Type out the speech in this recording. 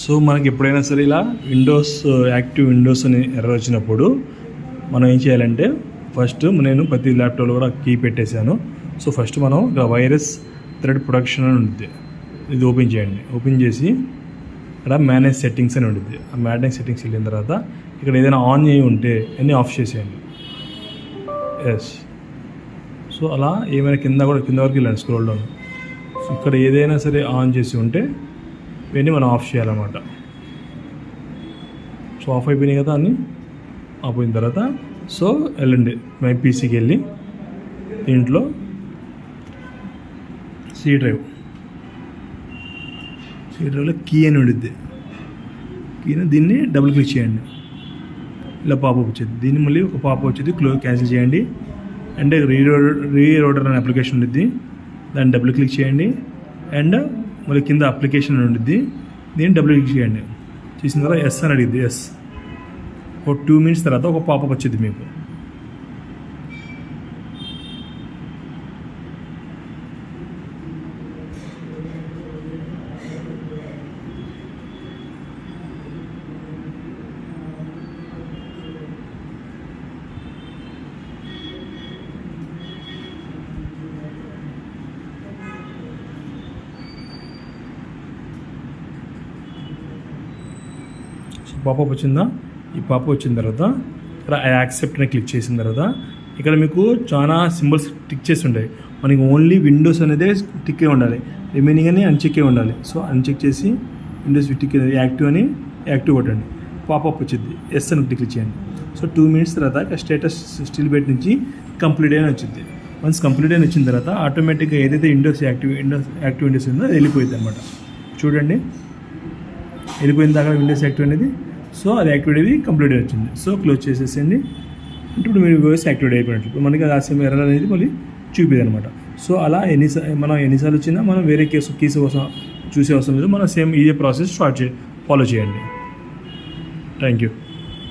So మనకి ఎప్పుడైనా సరే ఇలా యాక్టివ్ విండోస్ అని ఎర్రర్ వచ్చినప్పుడు మనం ఏం చేయాలంటే ఫస్ట్ నేను ప్రతి ల్యాప్టాప్లో కూడా కీ పెట్టేశాను. సో ఫస్ట్ మనం ఇక్కడ వైరస్ థ్రెడ్ ప్రొటెక్షన్ అని ఉంటుంది, ఇది ఓపెన్ చేయండి. ఓపెన్ చేసి ఇక్కడ మేనేజ్ సెట్టింగ్స్ అని ఉంటుంది. ఆ మేనేజ్ సెట్టింగ్స్ వెళ్ళిన తర్వాత ఇక్కడ ఏదైనా ఆన్ చేయి ఉంటే అన్నీ ఆఫ్ చేసేయండి. ఎస్. సో అలా ఏమైనా కింద వరకు వెళ్ళండి స్క్రోల్ డౌన్. సో ఇక్కడ ఏదైనా సరే ఆన్ చేసి ఉంటే ఇవన్నీ మనం ఆఫ్ చేయాలన్నమాట. సో ఆఫ్ అయిపోయినాయి కదా అన్నీ. అయిపోయిన తర్వాత సో వెళ్ళండి మై పీసీకి వెళ్ళి దీంట్లో సి డ్రైవ్లో కీ అని ఉండిద్ది. కీని దీన్ని డబుల్ క్లిక్ చేయండి, ఇలా పాపప్ వచ్చేది. దీన్ని మళ్ళీ ఒక పాపప్ వచ్చేది, క్యాన్సిల్ చేయండి. అంటే రీలోడర్ అనే అప్లికేషన్ ఉండిద్ది, దాన్ని డబుల్ క్లిక్ చేయండి. అండ్ మళ్ళీ కింద అప్లికేషన్ అని ఉండిద్ది, దీన్ని డబుల్ క్లిక్ చేయండి. చేసిన తర్వాత ఎస్ అని అడిగిద్ది. ఎస్. ఒక 2 minutes తర్వాత ఒక పాపప్ వచ్చింది మీకు. పాపప్ వచ్చిందా? ఈ పాపప్ వచ్చిన తర్వాత ఇక్కడ ఐ యాక్సెప్ట్ అని క్లిక్ చేసిన తర్వాత ఇక్కడ మీకు చాలా సింబల్స్ టిక్ చేసి ఉంటాయి. మనకి ఓన్లీ విండోస్ అనేది టిక్కే ఉండాలి, రిమైనింగ్ అని అన్చెక్కే ఉండాలి. సో అన్చెక్ చేసి విండోస్ టిక్ యాక్టివ్ అని యాక్టివ్ కొట్టండి. పాపప్ వచ్చింది, ఎస్ అని క్లిక్ చేయండి. సో 2 minutes తర్వాత స్టేటస్ స్టిల్ బెట్ నుంచి కంప్లీట్ అయిన వచ్చింది. వన్స్ కంప్లీట్ అయిన వచ్చిన తర్వాత ఆటోమేటిక్గా ఏదైతే యాక్టివ్ విండోస్ ఉందో అది వెళ్ళిపోయింది అనమాట. చూడండి, వెళ్ళిపోయిన దాకా విండోస్ యాక్టివ్ అనేది. సో అది యాక్టివేట్ అయ్యి కంప్లీట్ వచ్చింది. సో క్లోజ్ చేసేసండి. అంటే ఇప్పుడు మీరు వాయిస్ యాక్టివేట్ అయిపోయినట్లు. ఇప్పుడు మనకి ఆ సేమ్ ఎర్రర్ అనేది మళ్ళీ చూపిది అనమాట. సో అలా మనం ఎన్నిసార్లు వచ్చినా మనం వేరే కీస్ కోసం చూసే అవసరం లేదు. మనం సేమ్ ఇదే ప్రాసెస్ ఫాలో చేయండి. Thank you.